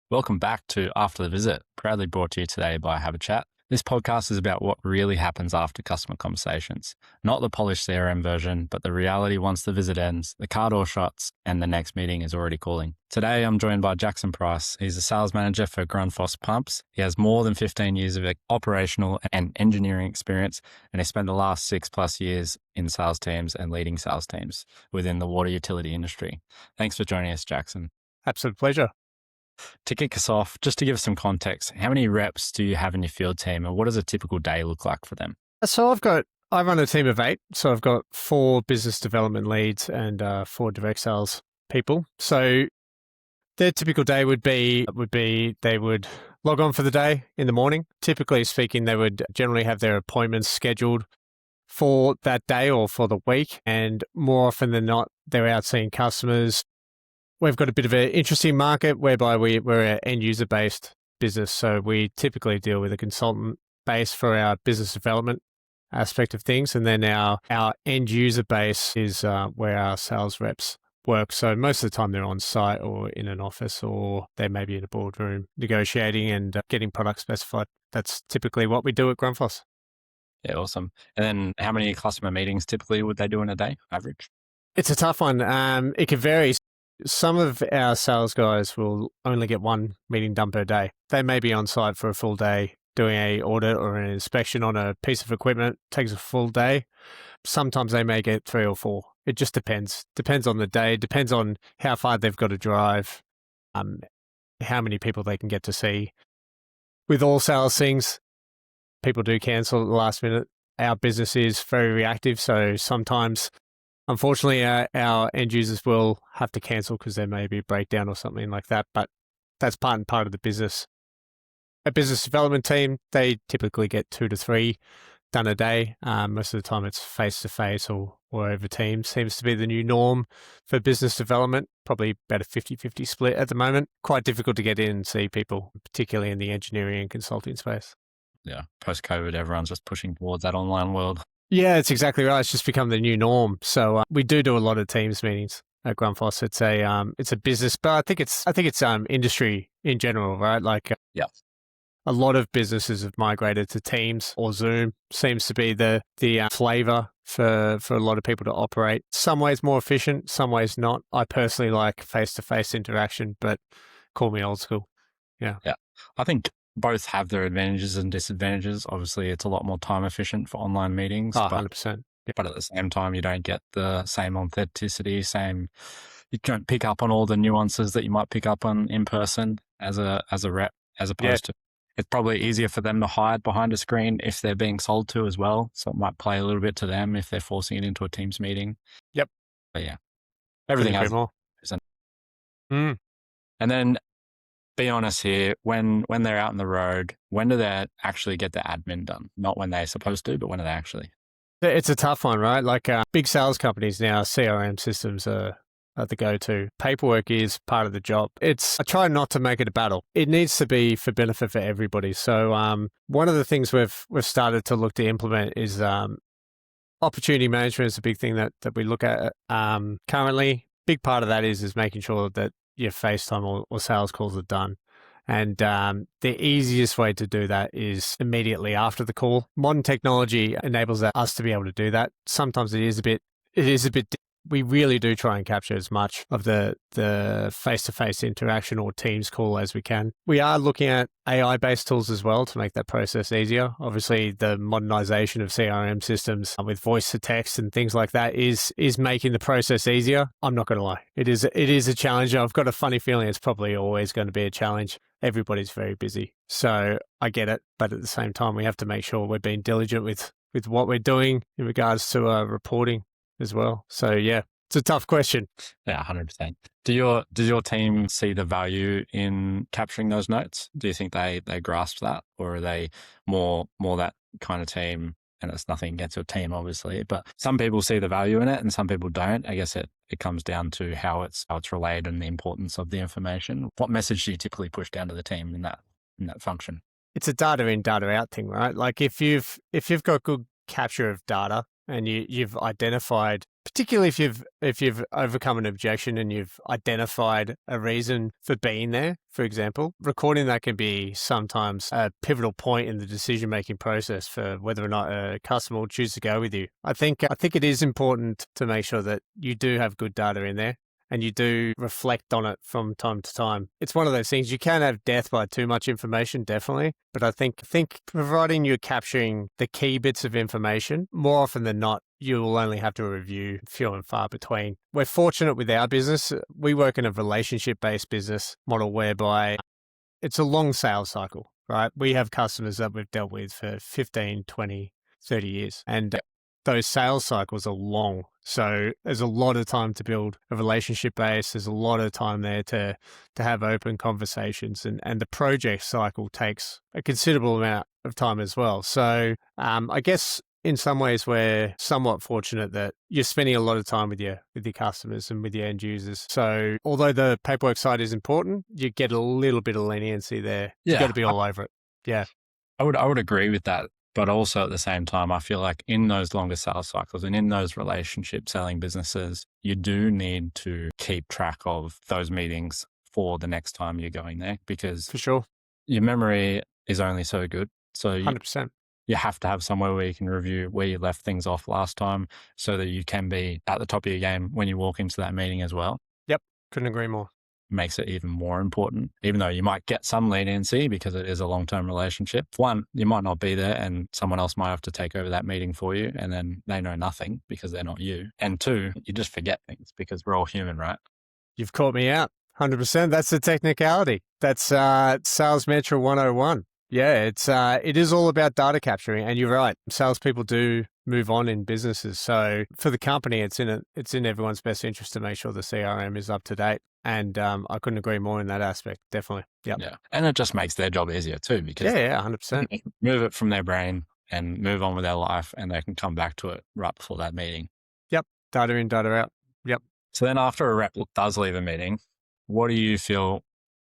Welcome back to After the Visit, proudly brought to you today by Have a Chat. This podcast is about what really happens after customer conversations, not the polished CRM version, but the reality once the visit ends, the car door shuts, and the next meeting is already calling. Today, I'm joined by Jackson Price. He's a sales manager for Grundfos Pumps. He has more than 15 years of operational and engineering experience, and he spent the last 6+ years in sales teams and leading sales teams within the water utility industry. Thanks for joining us, Jackson. Absolute pleasure. To kick us off, just to give us some context, how many reps do you have in your field team and what does a typical day look like for them? So I run a team of 8. So I've got 4 business development leads and 4 direct sales people. So their typical day would be they would log on for the day in the morning. Typically speaking, they would generally have their appointments scheduled for that day or for the week. And more often than not, they're out seeing customers. We've got a bit of an interesting market whereby we're an end-user based business. So we typically deal with a consultant base for our business development aspect of things. And then our end-user base is where our sales reps work. So most of the time they're on site or in an office, or they may be in a boardroom negotiating and getting products specified. That's typically what we do at Grundfos. Yeah, awesome. And then how many customer meetings typically would they do in a day, average? It's a tough one. It can vary. Some of our sales guys will only get 1 meeting done per day. They may be on site for a full day doing a audit or an inspection on a piece of equipment. It takes a full day. Sometimes they may get 3 or 4. It just depends. Depends on the day. Depends on how far they've got to drive, how many people they can get to see. With all sales things, people do cancel at the last minute. Our business is very reactive, so sometimes unfortunately, our end users will have to cancel because there may be a breakdown or something like that, but that's part and part of the business. A business development team, they typically get 2 to 3 done a day. Most of the time it's face-to-face or over Teams. Seems to be the new norm for business development, probably about a 50-50 split at the moment. Quite difficult to get in and see people, particularly in the engineering and consulting space. Yeah, post-COVID, everyone's just pushing towards that online world. Yeah, it's exactly right. It's just become the new norm. So we do a lot of Teams meetings at Grundfos. It's a business, but I think it's industry in general, right? Like a lot of businesses have migrated to Teams or Zoom. Seems to be the flavor for a lot of people to operate. Some ways more efficient, some ways not. I personally like face-to-face interaction, but call me old school. Yeah. I think both have their advantages and disadvantages. Obviously, it's a lot more time efficient for online meetings. 100%. But at the same time, you don't get the same authenticity, you don't pick up on all the nuances that you might pick up on in person as a rep, as opposed to, it's probably easier for them to hide behind a screen if they're being sold to as well. So it might play a little bit to them if they're forcing it into a Teams meeting. Yep. But yeah, everything has more. And then, be honest here, when they're out on the road, when do they actually get the admin done? Not when they're supposed to, but when are they actually? It's a tough one, right? Like big sales companies now, CRM systems are the go-to. Paperwork is part of the job. I try not to make it a battle. It needs to be for benefit for everybody. So one of the things we've started to look to implement is opportunity management is a big thing that we look at currently. Big part of that is making sure that your FaceTime or sales calls are done. And the easiest way to do that is immediately after the call. Modern technology enables us to be able to do that. Sometimes it is a bit. We really do try and capture as much of the face-to-face interaction or Teams call as we can. We are looking at AI-based tools as well to make that process easier. Obviously, the modernization of CRM systems with voice to text and things like that is making the process easier. I'm not going to lie. It is a challenge. I've got a funny feeling it's probably always going to be a challenge. Everybody's very busy. So I get it. But at the same time, we have to make sure we're being diligent with what we're doing in regards to reporting as well. So yeah, it's a tough question. Yeah, 100%. Does your team see the value in capturing those notes? Do you think they grasp that, or are they more that kind of team? And it's nothing against your team, obviously, but some people see the value in it and some people don't. I guess it comes down to how it's relayed and the importance of the information. What message do you typically push down to the team in that function? It's a data in, data out thing, right? Like if you've got good capture of data, and you've identified, particularly if you've overcome an objection and you've identified a reason for being there, for example, recording that can be sometimes a pivotal point in the decision-making process for whether or not a customer will choose to go with you. I think it is important to make sure that you do have good data in there and you do reflect on it from time to time. It's one of those things. You can have death by too much information, definitely. But I think providing you're capturing the key bits of information, more often than not, you will only have to review few and far between. We're fortunate with our business. We work in a relationship-based business model whereby it's a long sales cycle, right? We have customers that we've dealt with for 15, 20, 30 years. And those sales cycles are long. So there's a lot of time to build a relationship base. There's a lot of time there to have open conversations, and the project cycle takes a considerable amount of time as well. So I guess in some ways we're somewhat fortunate that you're spending a lot of time with your customers and with your end users. So although the paperwork side is important, you get a little bit of leniency there. You've got to be all over it. Yeah. I would agree with that. But also at the same time, I feel like in those longer sales cycles and in those relationship selling businesses, you do need to keep track of those meetings for the next time you're going there, because for sure, your memory is only so good. So 100%. You have to have somewhere where you can review where you left things off last time so that you can be at the top of your game when you walk into that meeting as well. Yep. Couldn't agree more. Makes it even more important, even though you might get some leniency because it is a long-term relationship. One, you might not be there and someone else might have to take over that meeting for you, and then they know nothing because they're not you. And two, you just forget things because we're all human, right? You've caught me out. 100%. That's the technicality. That's Sales Mantra 101. Yeah, it is all about data capturing, and you're right. Salespeople do move on in businesses, so for the company, it's in everyone's best interest to make sure the CRM is up to date. And I couldn't agree more in that aspect. Definitely. Yep. Yeah, and it just makes their job easier too, because 100%. Move it from their brain and move on with their life, and they can come back to it right before that meeting. Yep. Data in, data out. Yep. So then, after a rep does leave a meeting, what do you feel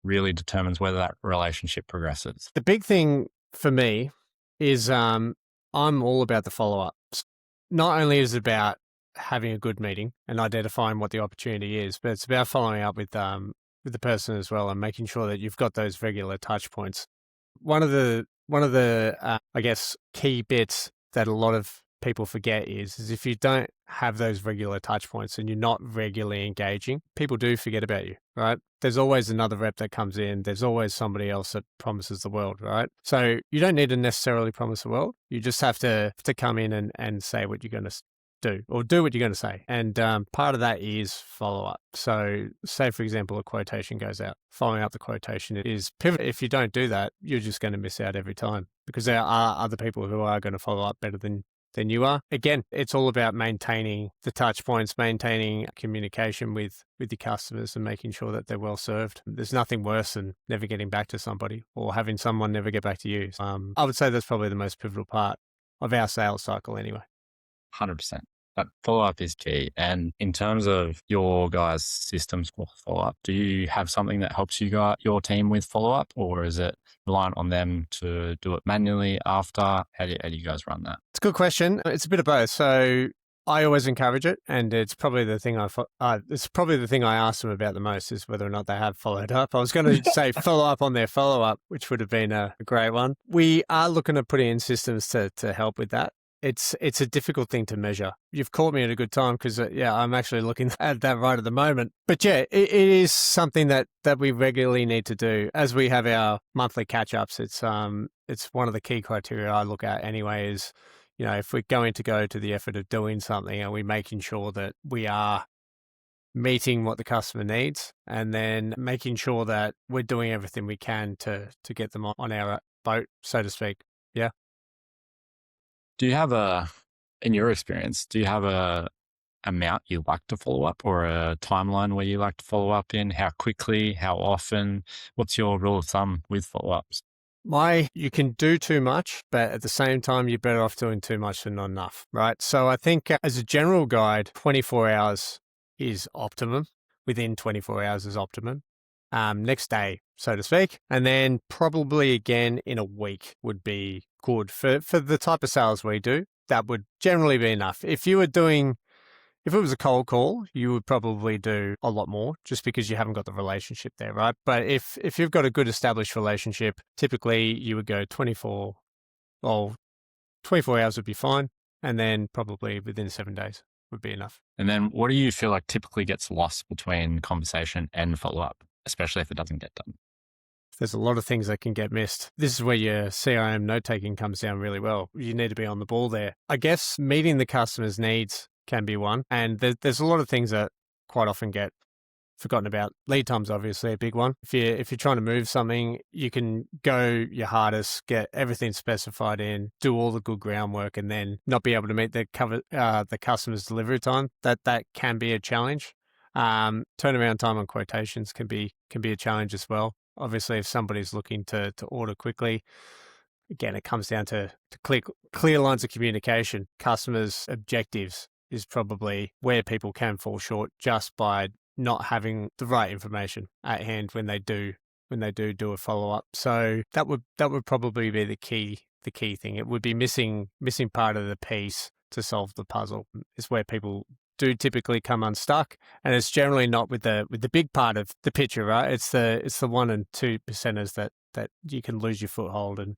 really determines whether that relationship progresses? The big thing for me is I'm all about the follow-ups. Not only is it about having a good meeting and identifying what the opportunity is, but it's about following up with the person as well and making sure that you've got those regular touch points. One of the I guess key bits that a lot of people forget is if you don't have those regular touch points and you're not regularly engaging, people do forget about you, right? There's always another rep that comes in. There's always somebody else that promises the world, right? So you don't need to necessarily promise the world. You just have to come in and say what you're going to do what you're going to say. And part of that is follow up. So say, for example, a quotation goes out. Following up the quotation is pivotal. If you don't do that, you're just going to miss out every time because there are other people who are going to follow up better than you are. Again, it's all about maintaining the touch points, maintaining communication with your customers and making sure that they're well served. There's nothing worse than never getting back to somebody or having someone never get back to you. I would say that's probably the most pivotal part of our sales cycle anyway. 100%. But follow-up is key. And in terms of your guys' systems for follow-up, do you have something that helps your team with follow-up, or is it reliant on them to do it manually after? How do you guys run that? It's a good question. It's a bit of both. So I always encourage it, and it's probably the thing I ask them about the most is whether or not they have followed up. I was going to say follow up on their follow-up, which would have been a great one. We are looking at putting in systems to help with that. It's a difficult thing to measure. You've caught me at a good time because, I'm actually looking at that right at the moment. But yeah, it is something that we regularly need to do. As we have our monthly catch-ups, it's one of the key criteria I look at anyway is, if we're going to go to the effort of doing something, are we making sure that we are meeting what the customer needs and then making sure that we're doing everything we can to get them on our boat, so to speak. Yeah. Do you have in your experience, do you have a amount you like to follow up or a timeline where you like to follow up in? How quickly, how often? What's your rule of thumb with follow-ups? You can do too much, but at the same time, you're better off doing too much than not enough, right? So I think as a general guide, 24 hours is optimum. Within 24 hours is optimum. Next day, so to speak. And then probably again in a week would be good for the type of sales we do. that would generally be enough. If it was a cold call, you would probably do a lot more just because you haven't got the relationship there, right? But if you've got a good established relationship, typically you would go 24 hours would be fine. And then probably within 7 days would be enough. And then what do you feel like typically gets lost between conversation and follow-up, especially if it doesn't get done? There's a lot of things that can get missed. This is where your CRM note-taking comes down really well. You need to be on the ball there. I guess meeting the customer's needs can be one. And there's a lot of things that quite often get forgotten about. Lead time's obviously a big one. If you're trying to move something, you can go your hardest, get everything specified in, do all the good groundwork, and then not be able to meet the customer's delivery time. That can be a challenge. Turnaround time on quotations can be a challenge as well. Obviously, if somebody's looking to order quickly, again, it comes down to clear lines of communication. Customers' objectives is probably where people can fall short just by not having the right information at hand when they do a follow-up. So that would probably be the key thing. It would be missing part of the piece to solve the puzzle is where people do typically come unstuck, and it's generally not with the big part of the picture, right? It's the 1 and 2 percenters that you can lose your foothold and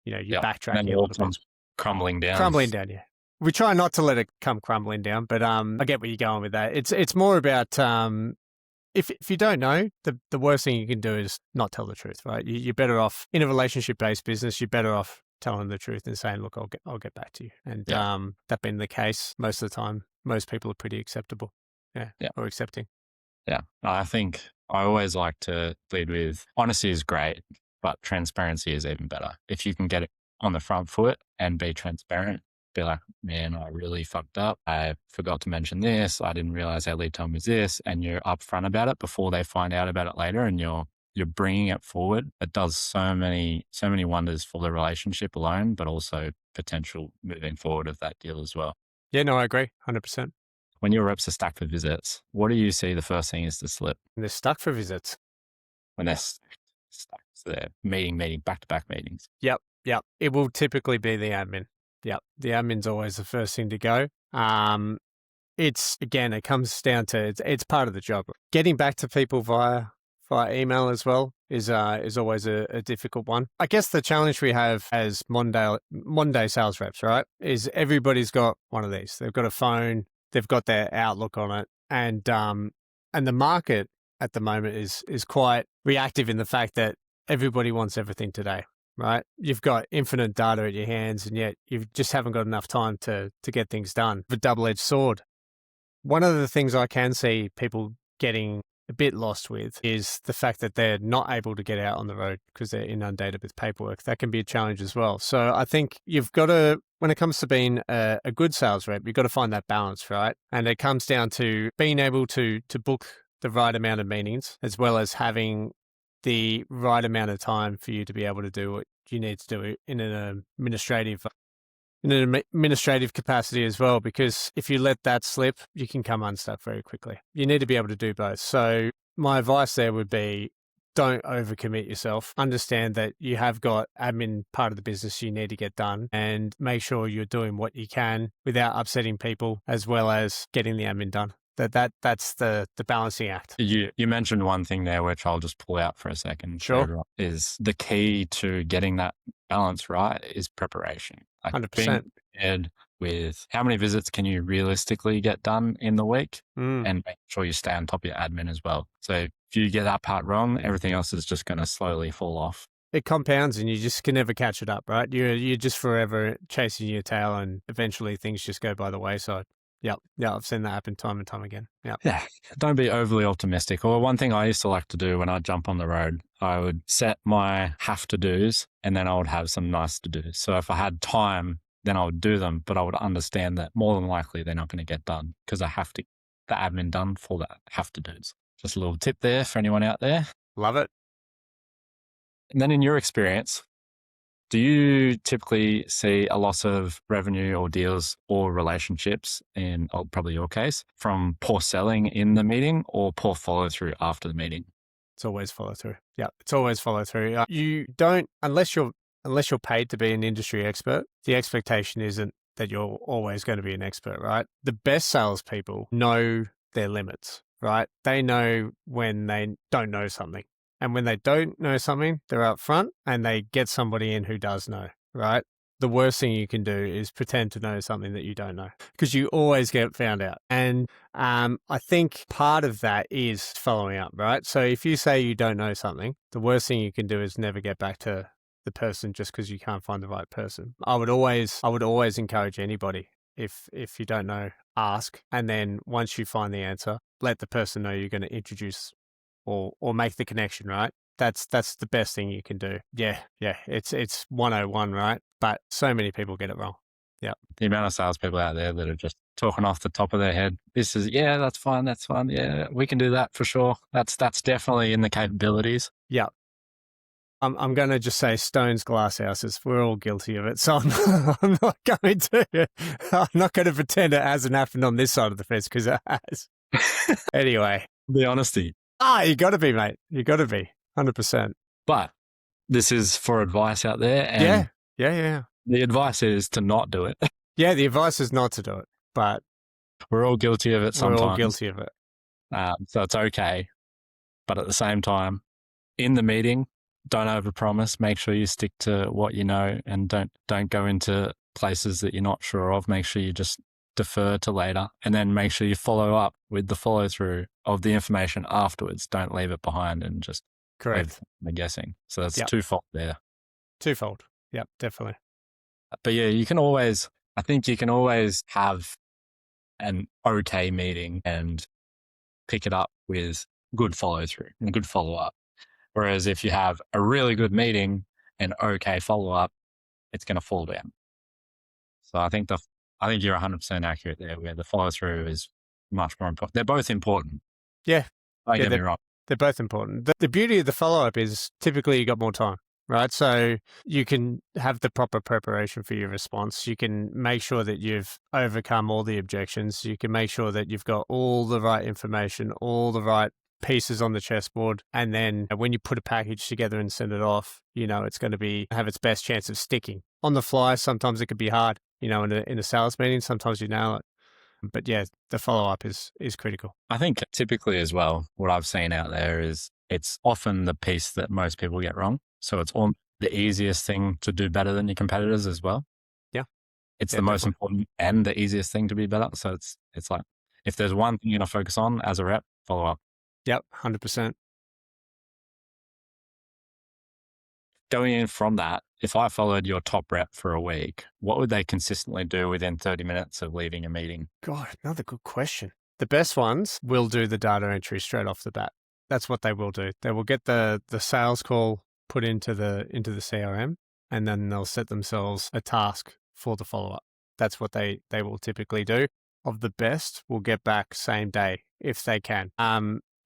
you backtrack a little bit. Crumbling down. Yeah. We try not to let it come crumbling down, but I get where you're going with that. It's more about if you don't know, the worst thing you can do is not tell the truth, right? You're better off in a relationship-based business. You're better off telling the truth and saying, "Look, I'll get back to you." And that being the case, most of the time, most people are pretty acceptable, or accepting. Yeah, I think I always like to lead with honesty is great, but transparency is even better. If you can get it on the front foot and be transparent. Be like, man, I really fucked up. I forgot to mention this. I didn't realize our lead time was this. And you're upfront about it before they find out about it later, and you're bringing it forward. It does so many wonders for the relationship alone, but also potential moving forward of that deal as well. Yeah, no, I agree, 100%. When your reps are stacked for visits, what do you see the first thing is to slip? They're stuck for visits. When they're stuck, so they're meeting, back-to-back meetings. Yep. It will typically be the admin. Yeah, the admin's always the first thing to go. It comes down to it's part of the job. Getting back to people via email as well is always a difficult one. I guess the challenge we have as modern day sales reps, right, is everybody's got one of these. They've got a phone, they've got their Outlook on it, and the market at the moment is quite reactive in the fact that everybody wants everything today. Right? You've got infinite data at your hands, and yet you just haven't got enough time to get things done. A double-edged sword. One of the things I can see people getting a bit lost with is the fact that they're not able to get out on the road because they're inundated with paperwork. That can be a challenge as well. So I think you've got to, when it comes to being a good sales rep, you've got to find that balance, right? And it comes down to being able to book the right amount of meetings, as well as having the right amount of time for you to be able to do what you need to do in an administrative capacity as well, because if you let that slip, you can come unstuck very quickly. You need to be able to do both. So my advice there would be don't overcommit yourself. Understand that you have got admin part of the business you need to get done, and make sure you're doing what you can without upsetting people, as well as getting the admin done. That's the balancing act. You mentioned one thing there, which I'll just pull out for a second. Sure. Is the key to getting that balance right is preparation. 100%. Being prepared with how many visits can you realistically get done in the week, and make sure you stay on top of your admin as well. So if you get that part wrong, everything else is just going to slowly fall off. It compounds, and you just can never catch it up, right? You're just forever chasing your tail, and eventually things just go by the wayside. Yeah, I've seen that happen time and time again. Yeah, don't be overly optimistic. Or one thing I used to like to do when I jump on the road, I would set my have to do's, and then I would have some nice to do's. So if I had time, then I would do them, but I would understand that more than likely they're not going to get done because I have to get the admin done for that have to do's. Just a little tip there for anyone out there. Love it. And then in your experience, do you typically see a loss of revenue or deals or relationships, in probably your case, from poor selling in the meeting or poor follow through after the meeting? It's always follow through. Yeah, it's always follow through. You don't, unless you're paid to be an industry expert, the expectation isn't that you're always going to be an expert, right? The best salespeople know their limits, right? They know when they don't know something. And when they don't know something, they're up front and they get somebody in who does know, right? The worst thing you can do is pretend to know something that you don't know, because you always get found out. And I think part of that is following up, right? So if you say you don't know something, the worst thing you can do is never get back to the person just because you can't find the right person. I would always encourage anybody, if you don't know, ask. And then once you find the answer, let the person know you're going to introduce or make the connection, right? That's the best thing you can do. Yeah. It's 101, right? But so many people get it wrong. Yeah. The amount of salespeople out there that are just talking off the top of their head. This is, yeah, that's fine. That's fine. Yeah, we can do that for sure. That's definitely in the capabilities. Yeah. I'm going to just say stones, glass houses. We're all guilty of it. So I'm not going to pretend it hasn't happened on this side of the fence, because it has. Anyway. The honesty. You got to be, mate. You got to be 100%. But this is for advice out there. And yeah. The advice is to not do it. Yeah, the advice is not to do it, but we're all guilty of it sometimes. We're all guilty of it. So it's okay. But at the same time, in the meeting, don't overpromise. Make sure you stick to what you know, and don't go into places that you're not sure of. Make sure you just defer to later, and then make sure you follow up with the follow through of the information afterwards. Don't leave it behind and just correct the guessing. So that's twofold there. Twofold. Yep, definitely. But yeah, I think you can always have an okay meeting and pick it up with good follow through and good follow up. Whereas if you have a really good meeting and okay follow up, it's going to fall down. So I think you're 100% accurate there, where the follow through is much more important. They're both important. Yeah. Don't get me wrong. They're both important. The beauty of the follow up is typically you got more time, right? So you can have the proper preparation for your response. You can make sure that you've overcome all the objections. You can make sure that you've got all the right information, all the right pieces on the chessboard. And then when you put a package together and send it off, it's going to have its best chance of sticking. On the fly, sometimes it could be hard, in a sales meeting, sometimes you nail it. But yeah, the follow up is critical. I think typically as well, what I've seen out there is it's often the piece that most people get wrong. So it's the easiest thing to do better than your competitors as well. Yeah. It's the most important and the easiest thing to be better. So it's like, if there's one thing you're going to focus on as a rep, follow up. Yep, 100%. Going in from that, if I followed your top rep for a week, what would they consistently do within 30 minutes of leaving a meeting? God, another good question. The best ones will do the data entry straight off the bat. That's what they will do. They will get the sales call put into the CRM, and then they'll set themselves a task for the follow-up. That's what they will typically do. Of the best, will get back same day if they can.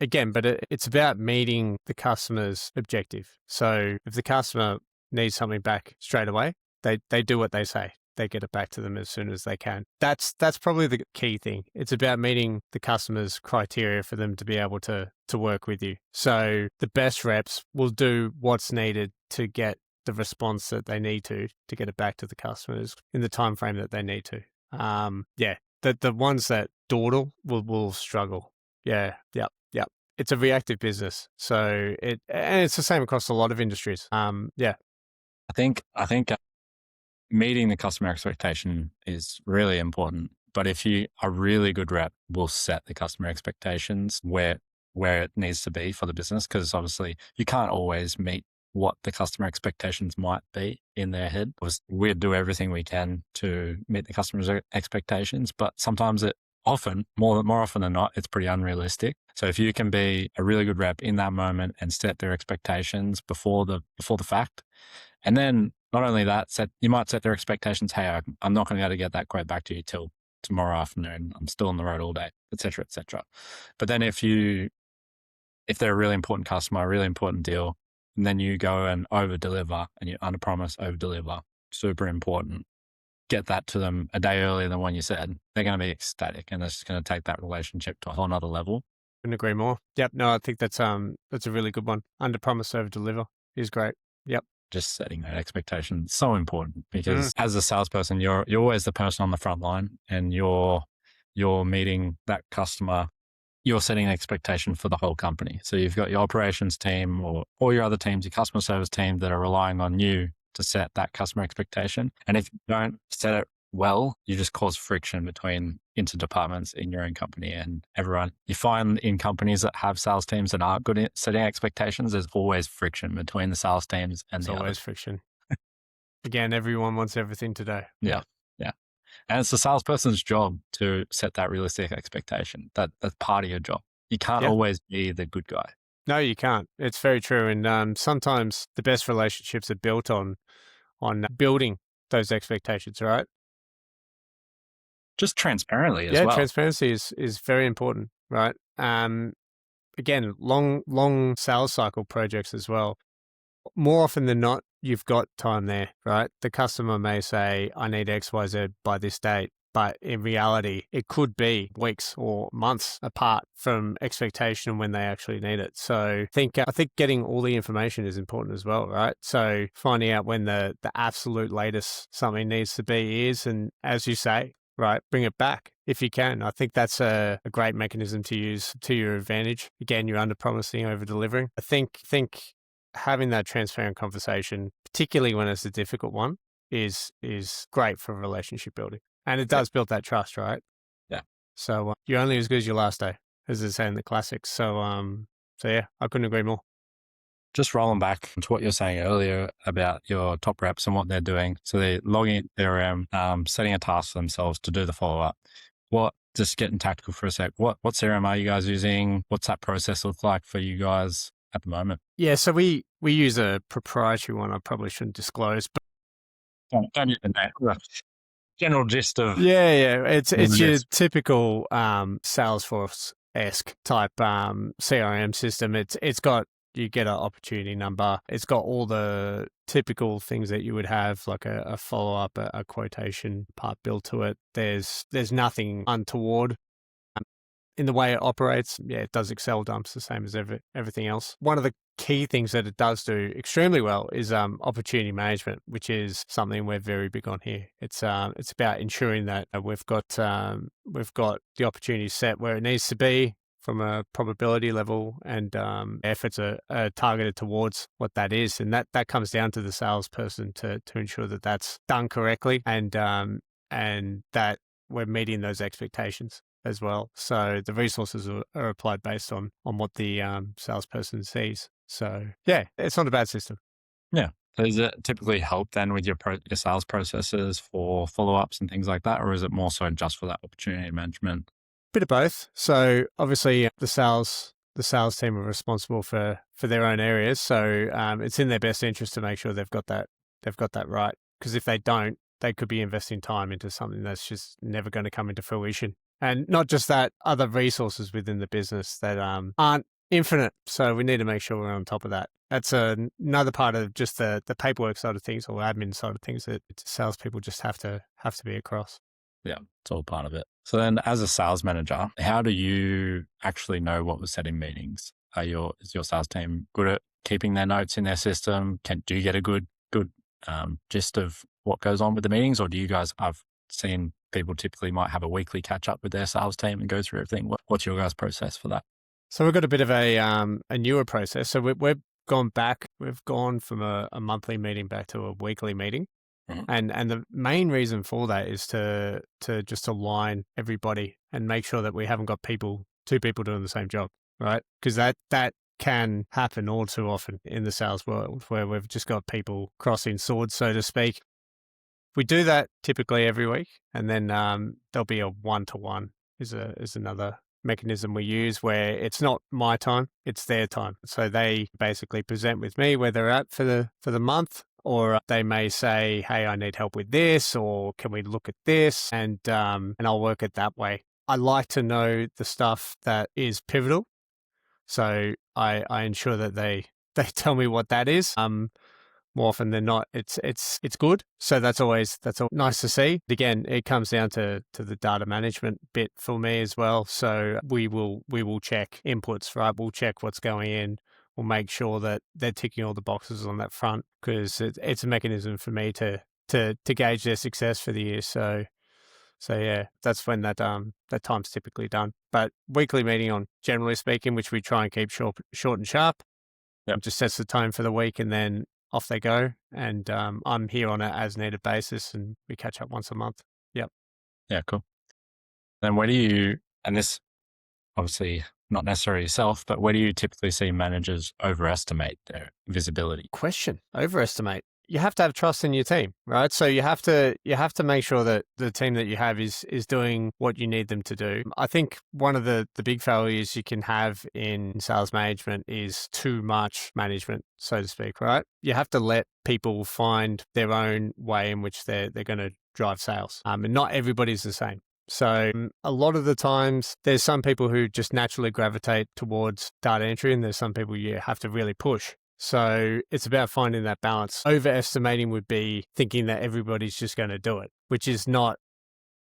Again, but it's about meeting the customer's objective. So if the customer needs something back straight away, they do what they say. They get it back to them as soon as they can. That's probably the key thing. It's about meeting the customer's criteria for them to be able to work with you. So the best reps will do what's needed to get the response that they need to get it back to the customers in the time frame that they need to. The ones that dawdle will struggle. Yeah. It's a reactive business. So it's the same across a lot of industries. I think meeting the customer expectation is really important. But if you a really good rep will set the customer expectations where it needs to be for the business, because obviously you can't always meet what the customer expectations might be in their head. We do everything we can to meet the customer's expectations, but sometimes more often than not, it's pretty unrealistic. So if you can be a really good rep in that moment and set their expectations before the fact, and then not only that, you might set their expectations. Hey, I'm not going to be able to get that quote back to you till tomorrow afternoon. I'm still on the road all day, et cetera, et cetera. But then if they're a really important customer, a really important deal, and then you go and over deliver and you under promise, over deliver, super important. Get that to them a day earlier than when you said, they're going to be ecstatic, and it's just going to take that relationship to a whole nother level. Couldn't agree more. Yep. No, I think that's a really good one. Under promise, over deliver is great. Yep. just setting that expectation is so important because as a salesperson, you're always the person on the front line, and you're meeting that customer. You're setting an expectation for the whole company. So you've got your operations team or all your other teams, your customer service team that are relying on you to set that customer expectation. And if you don't set it well, you just cause friction between interdepartments in your own company and everyone. You find in companies that have sales teams that aren't good at setting expectations, there's always friction between the sales teams and There's always friction. Again, everyone wants everything today. Yeah. And it's the salesperson's job to set that realistic expectation. That's part of your job. You can't always be the good guy. No, you can't. It's very true. And sometimes the best relationships are built on building those expectations, right? Just transparently as well. Yeah, transparency is very important, right? Again, long sales cycle projects as well. More often than not, you've got time there, right? The customer may say, I need XYZ by this date, but in reality, it could be weeks or months apart from expectation and when they actually need it. So I think getting all the information is important as well, right? So finding out when the absolute latest something needs to be is, and as you say, right, bring it back if you can. I think that's a great mechanism to use to your advantage. Again, you're under promising, over delivering. I think having that transparent conversation, particularly when it's a difficult one, is great for relationship building. And it does build that trust, right? Yeah. So you're only as good as your last day, as they say in the classics. So yeah, I couldn't agree more. Just rolling back to what you're saying earlier about your top reps and what they're doing. So they're logging into CRM, setting a task for themselves to do the follow-up. Just getting tactical for a sec, what CRM are you guys using? What's that process look like for you guys at the moment? Yeah, so we use a proprietary one I probably shouldn't disclose, but don't use the name. General gist of it's your typical Salesforce-esque type CRM system. It's got, you get an opportunity number. It's got all the typical things that you would have, like a follow-up, a quotation part built to it. There's nothing untoward in the way it operates. Yeah, it does Excel dumps the same as everything else. One of the key things that it does do extremely well is opportunity management, which is something we're very big on here. It's about ensuring that we've got the opportunity set where it needs to be from a probability level, and efforts are targeted towards what that is. And that comes down to the salesperson to ensure that that's done correctly, and that we're meeting those expectations as well. So the resources are applied based on what the salesperson sees. So yeah, it's not a bad system. Yeah. So does it typically help then with your sales processes for follow-ups and things like that? Or is it more so just for that opportunity management? Bit of both. So obviously the sales team are responsible for their own areas. So it's in their best interest to make sure they've got that right. Because if they don't, they could be investing time into something that's just never going to come into fruition. And not just that, other resources within the business that aren't infinite. So we need to make sure we're on top of that. That's another part of just the paperwork side of things, or admin side of things, that salespeople just have to be across. Yeah, it's all part of it. So then as a sales manager, how do you actually know what was said in meetings? Is your sales team good at keeping their notes in their system? Do you get a good gist of what goes on with the meetings? Or do you guys, I've seen people typically might have a weekly catch up with their sales team and go through everything. What's your guys' process for that? So we've got a bit of a newer process. So we've gone back. We've gone from a monthly meeting back to a weekly meeting. Mm-hmm. And the main reason for that is to just align everybody and make sure that we haven't got two people doing the same job, right? Because that can happen all too often in the sales world, where we've just got people crossing swords, so to speak. We do that typically every week, and then there'll be a one-to-one is another mechanism we use, where it's not my time, it's their time. So they basically present with me where they're at for the month, or they may say, hey, I need help with this, or can we look at this? And I'll work it that way. I like to know the stuff that is pivotal. So I ensure that they tell me what that is. More often than not, it's good. So that's all nice to see. Again, it comes down to the data management bit for me as well. So we will check inputs, right? We'll check what's going in. will make sure that they're ticking all the boxes on that front, because it's a mechanism for me to gauge their success for the year. So yeah, that's when that time's typically done. But weekly meeting on, generally speaking, which we try and keep short and sharp, just sets the tone for the week, and then off they go. And I'm here on an as needed basis, and we catch up once a month. Yep. Yeah, cool. Then where do you, and this obviously not necessarily yourself, but where do you typically see managers overestimate their visibility? Overestimate. You have to have trust in your team, right? So you have to make sure that the team that you have is doing what you need them to do. I think one of the big failures you can have in sales management is too much management, so to speak, right? You have to let people find their own way in which they're going to drive sales. And not everybody's the same. So a lot of the times there's some people who just naturally gravitate towards data entry, and there's some people you have to really push. So it's about finding that balance. Overestimating would be thinking that everybody's just going to do it, which is not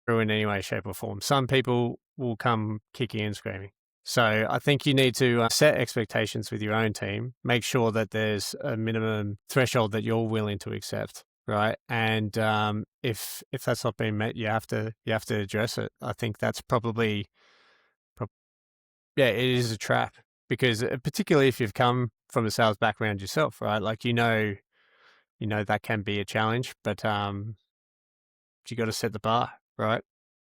true in any way, shape or form. Some people will come kicking and screaming. So I think you need to set expectations with your own team, make sure that there's a minimum threshold that you're willing to accept. Right. And if that's not being met, you have to address it. I think that's probably it is a trap, because particularly if you've come from a sales background yourself, right? Like, you know that can be a challenge, but you got to set the bar, right?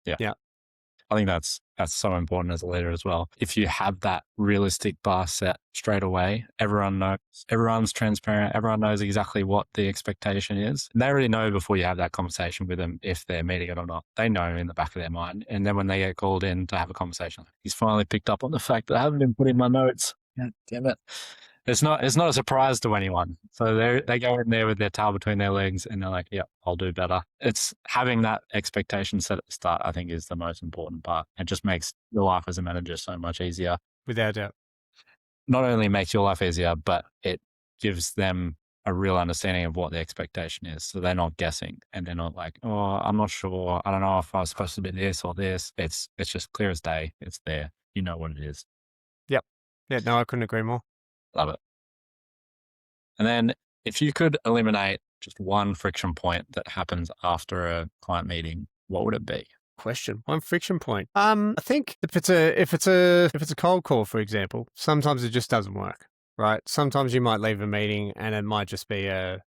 Yeah. I think that's so important as a leader as well. If you have that realistic bar set straight away, everyone knows, everyone's transparent, everyone knows exactly what the expectation is. And they already know before you have that conversation with them if they're meeting it or not. They know in the back of their mind. And then when they get called in to have a conversation, he's finally picked up on the fact that I haven't been putting my notes. God damn it. It's not a surprise to anyone. So they go in there with their tail between their legs and they're like, yeah, I'll do better. It's having that expectation set at the start, I think, is the most important part. It just makes your life as a manager so much easier. Without doubt. Not only makes your life easier, but it gives them a real understanding of what the expectation is. So they're not guessing and they're not like, oh, I'm not sure. I don't know if I was supposed to be this or this. It's just clear as day. It's there. You know what it is. Yep. Yeah, no, I couldn't agree more. Love it. And then if you could eliminate just one friction point that happens after a client meeting, what would it be? One friction point. I think if it's a cold call, for example, sometimes it just doesn't work, right? Sometimes you might leave a meeting and it might just be an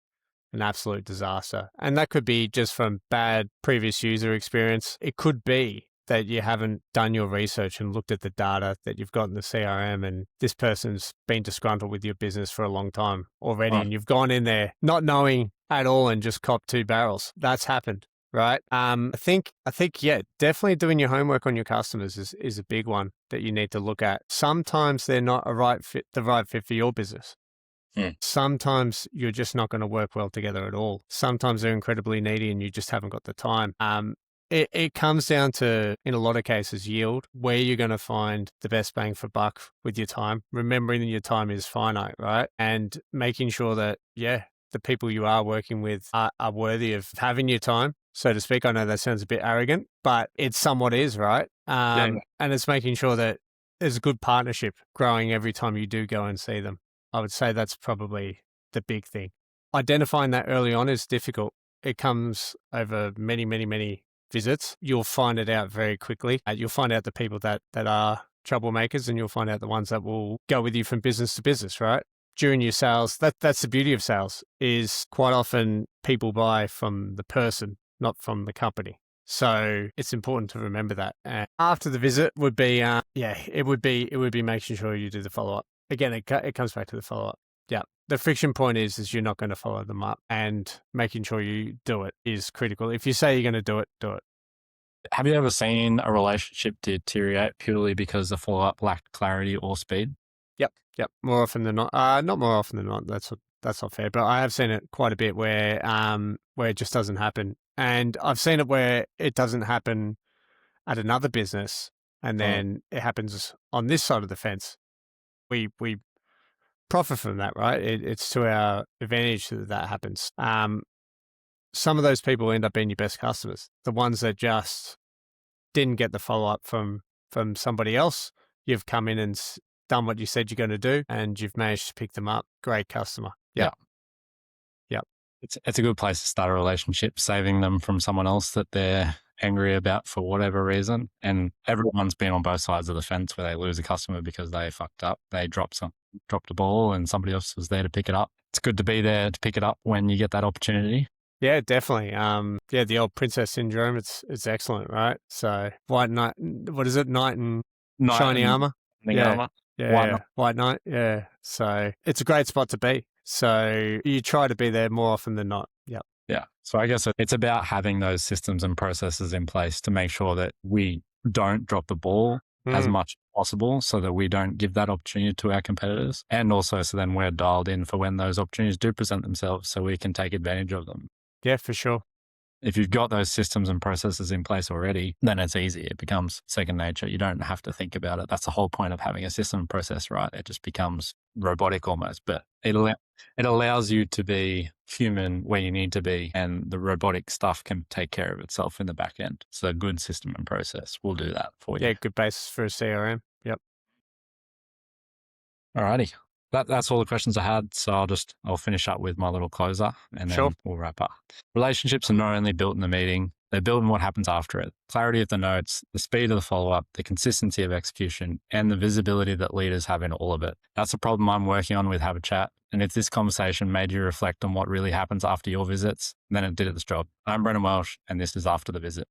absolute disaster. And that could be just from bad previous user experience. It could be that you haven't done your research and looked at the data that you've got in the CRM, and this person's been disgruntled with your business for a long time already, and you've gone in there not knowing at all and just copped 2 barrels. That's happened, right? I think, yeah, definitely doing your homework on your customers is a big one that you need to look at. Sometimes they're not the right fit for your business. Sometimes you're just not going to work well together at all. Sometimes they're incredibly needy and you just haven't got the time. It comes down to, in a lot of cases, yield, where you're going to find the best bang for buck with your time, remembering that your time is finite, right? And making sure that, the people you are working with are worthy of having your time, so to speak. I know that sounds a bit arrogant, but it somewhat is, right? And it's making sure that there's a good partnership growing every time you do go and see them. I would say that's probably the big thing. Identifying that early on is difficult. It comes over many, many, many visits. You'll find it out very quickly. You'll find out the people that are troublemakers, and you'll find out the ones that will go with you from business to business, right? During your sales, that's the beauty of sales, is quite often people buy from the person, not from the company. So it's important to remember that. After the visit would be, it would be making sure you do the follow-up. Again, it comes back to the follow-up. Yeah. The friction point is you're not going to follow them up, and making sure you do it is critical. If you say you're going to do it, do it. Have you ever seen a relationship deteriorate purely because the follow-up lacked clarity or speed? Yep. More often than not. Not more often than not. That's not fair. But I have seen it quite a bit where it just doesn't happen. And I've seen it where it doesn't happen at another business, and then it happens on this side of the fence. We profit from that, right? It's to our advantage that happens. Some of those people end up being your best customers. The ones that just didn't get the follow-up from somebody else, you've come in and done what you said you're going to do and you've managed to pick them up. Great customer. Yep. Yep. It's a good place to start a relationship, saving them from someone else that they're angry about for whatever reason. And everyone's been on both sides of the fence where they lose a customer because they fucked up. They dropped a ball and somebody else was there to pick it up. It's good to be there to pick it up when you get that opportunity. Yeah, definitely. The old princess syndrome, it's excellent, right? So white knight, what is it? Knight and shiny armor? Armor. Yeah, white knight. Yeah. So it's a great spot to be. So you try to be there more often than not. Yep. Yeah. So I guess it's about having those systems and processes in place to make sure that we don't drop the ball as much as possible so that we don't give that opportunity to our competitors. And also so then we're dialed in for when those opportunities do present themselves so we can take advantage of them. Yeah, for sure. If you've got those systems and processes in place already, then it's easy. It becomes second nature. You don't have to think about it. That's the whole point of having a system and process, right? It just becomes robotic almost, but it allows you to be human where you need to be, and the robotic stuff can take care of itself in the back end. So a good system and process will do that for you. Yeah, good basis for a CRM. Yep. Alrighty. That's all the questions I had. So I'll finish up with my little closer and then we'll wrap up. Relationships are not only built in the meeting, they're built in what happens after it. Clarity of the notes, the speed of the follow-up, the consistency of execution, and the visibility that leaders have in all of it. That's a problem I'm working on with Have a Chat. And if this conversation made you reflect on what really happens after your visits, then it did its job. I'm Brendan Welsh, and this is After the Visit.